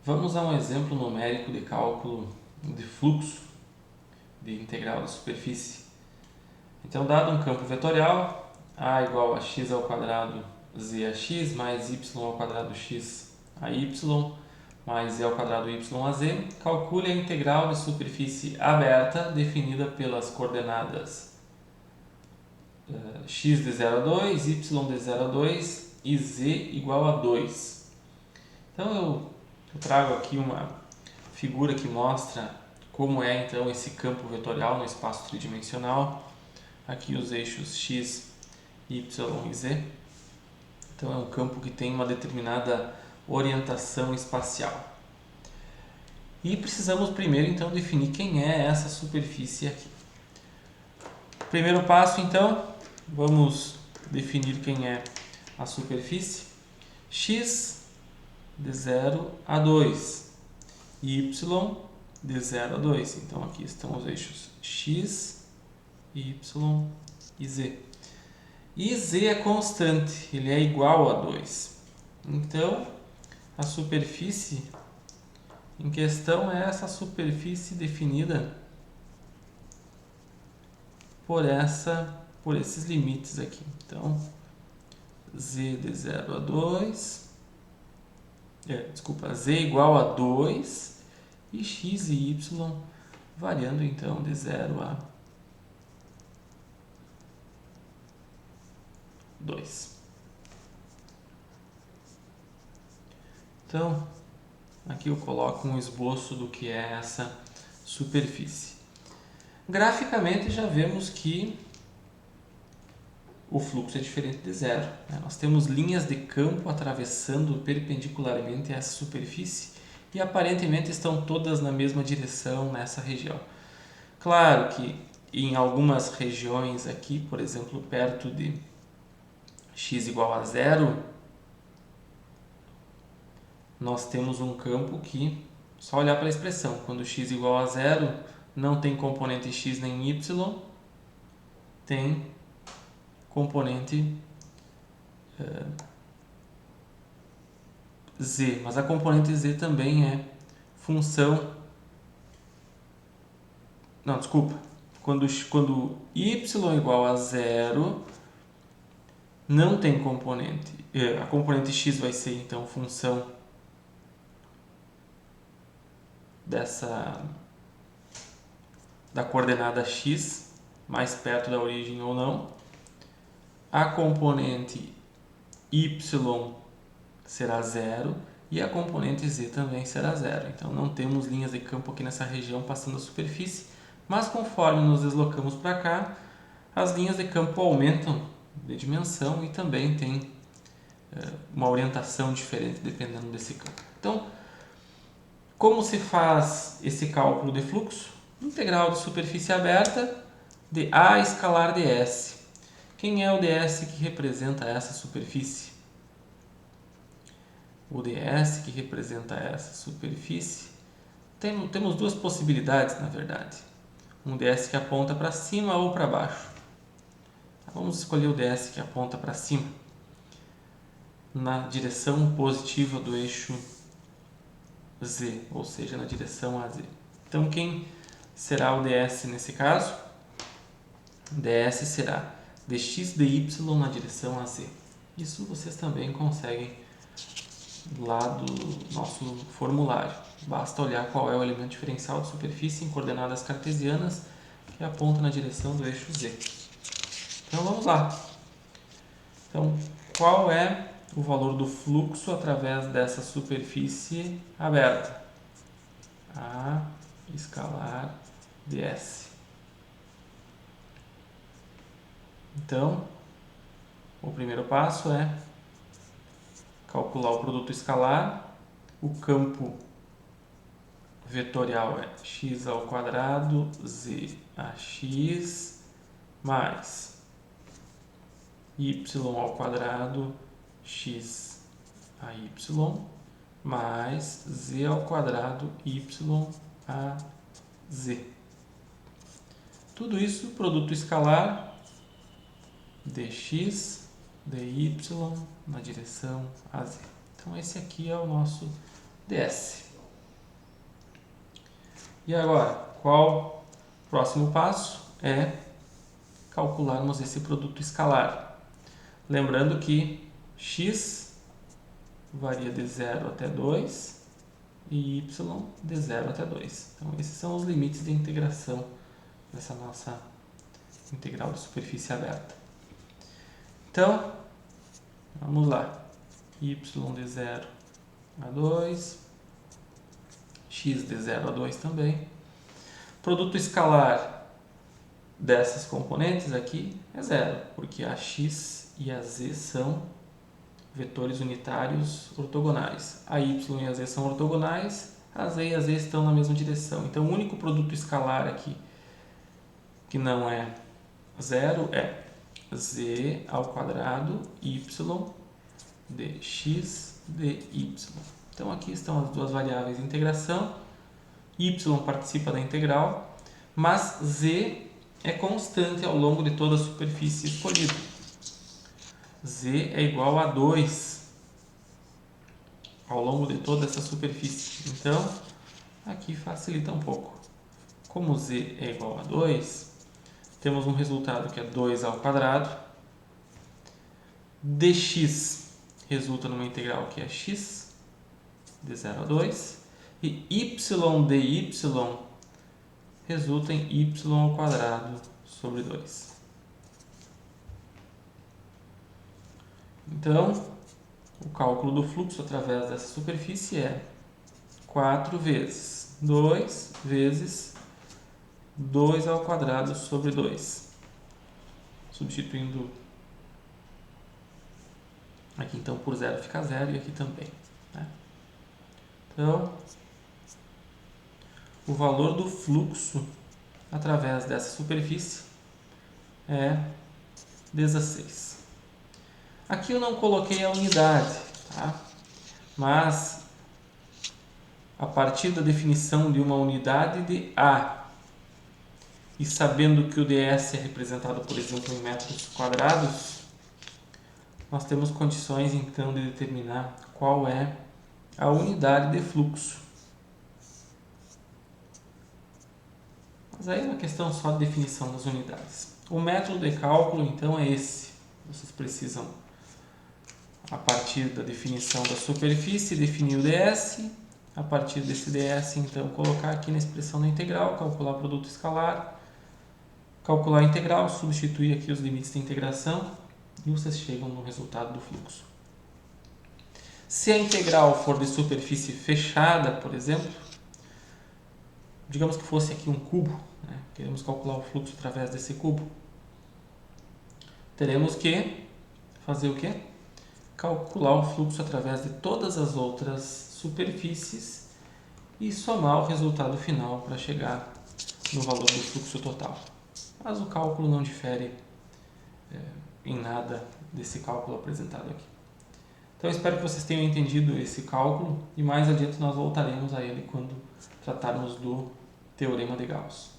Vamos a um exemplo numérico de cálculo de fluxo de integral da superfície. Então, dado um campo vetorial, a igual a x ao quadrado z a x mais y ao quadrado x a y mais z ao quadrado y a z, calcule a integral de superfície aberta definida pelas coordenadas x de 0 a 2, y de 0 a 2 e z igual a 2. Então eu trago aqui uma figura que mostra como é então esse campo vetorial no espaço tridimensional. Aqui os eixos x, y e z. Então é um campo que tem uma determinada orientação espacial. E precisamos primeiro então definir quem é essa superfície aqui. Primeiro passo então, vamos definir quem é a superfície. X de 0 a 2 e y de 0 a 2. Então aqui estão os eixos x, y e z. E z é constante, ele é igual a 2. Então a superfície em questão é essa superfície definida por esses limites aqui. Então z de 0 a 2, z igual a 2 e x e y variando então de 0 a 2. Então, aqui eu coloco um esboço do que é essa superfície. Graficamente já vemos que o fluxo é diferente de zero. Nós temos linhas de campo atravessando perpendicularmente essa superfície e aparentemente estão todas na mesma direção nessa região. Claro que em algumas regiões aqui, por exemplo, perto de x igual a zero, nós temos um campo que, só olhar para a expressão, quando x igual a zero, não tem componente x nem y, tem componente z, mas a componente z também é função. Não, desculpa. Quando y igual a zero, não tem componente. A componente x vai ser então função da coordenada x, mais perto da origem ou não. A componente y será zero e a componente z também será zero. Então não temos linhas de campo aqui nessa região passando a superfície, mas conforme nos deslocamos para cá, as linhas de campo aumentam de dimensão e também tem uma orientação diferente dependendo desse campo. Então, como se faz esse cálculo de fluxo? Integral de superfície aberta de A escalar ds. Quem é o ds que representa essa superfície? O ds que representa essa superfície, temos duas possibilidades, na verdade. Um ds que aponta para cima ou para baixo. Vamos escolher o ds que aponta para cima, na direção positiva do eixo z, ou seja, na direção AZ. Então, quem será o ds nesse caso? ds será dx dy na direção AZ. Isso vocês também conseguem lá do nosso formulário. Basta olhar qual é o elemento diferencial de superfície em coordenadas cartesianas que aponta na direção do eixo z. Então, vamos lá. Então, qual é o valor do fluxo através dessa superfície aberta? A escalar ds. Então, o primeiro passo é calcular o produto escalar. O campo vetorial é x ao quadrado z a x mais y ao quadrado x a y mais z ao quadrado y a z. Tudo isso produto escalar dx dy na direção a z. Então esse aqui é o nosso ds. E agora, qual o próximo passo? É calcularmos esse produto escalar. Lembrando que x varia de 0 até 2 e y de 0 até 2. Então, esses são os limites de integração dessa nossa integral de superfície aberta. Então, vamos lá. Y de 0 a 2, x de 0 a 2 também. Produto escalar dessas componentes aqui é zero, porque a x e a z são vetores unitários ortogonais. A y e a z são ortogonais, a z e a z estão na mesma direção. Então, o único produto escalar aqui que não é zero é z ao quadrado y de x de y. Então, aqui estão as duas variáveis de integração. Y participa da integral, mas z é constante ao longo de toda a superfície escolhida. Z é igual a 2 ao longo de toda essa superfície. Então, aqui facilita um pouco. Como z é igual a 2, temos um resultado que é 2 ao quadrado. dx resulta numa integral que é x de 0 a 2. E y de y resulta em y ao quadrado sobre 2. Então, o cálculo do fluxo através dessa superfície é 4 vezes 2 vezes 2 ao quadrado sobre 2. Substituindo aqui então por 0 fica 0 e aqui também. Né? Então, o valor do fluxo através dessa superfície é 16. Aqui eu não coloquei a unidade, tá? Mas a partir da definição de uma unidade de A e sabendo que o ds é representado, por exemplo, em metros quadrados, nós temos condições então de determinar qual é a unidade de fluxo. Mas aí é uma questão só de definição das unidades. O método de cálculo então é esse. Vocês precisam, a partir da definição da superfície, definir o ds. A partir desse ds, então, colocar aqui na expressão da integral, calcular o produto escalar, calcular a integral, substituir aqui os limites de integração e vocês chegam no resultado do fluxo. Se a integral for de superfície fechada, por exemplo, digamos que fosse aqui um cubo, né? Queremos calcular o fluxo através desse cubo, teremos que fazer o quê? Calcular o fluxo através de todas as outras superfícies e somar o resultado final para chegar no valor do fluxo total. Mas o cálculo não difere em nada desse cálculo apresentado aqui. Então, espero que vocês tenham entendido esse cálculo e mais adiante nós voltaremos a ele quando tratarmos do Teorema de Gauss.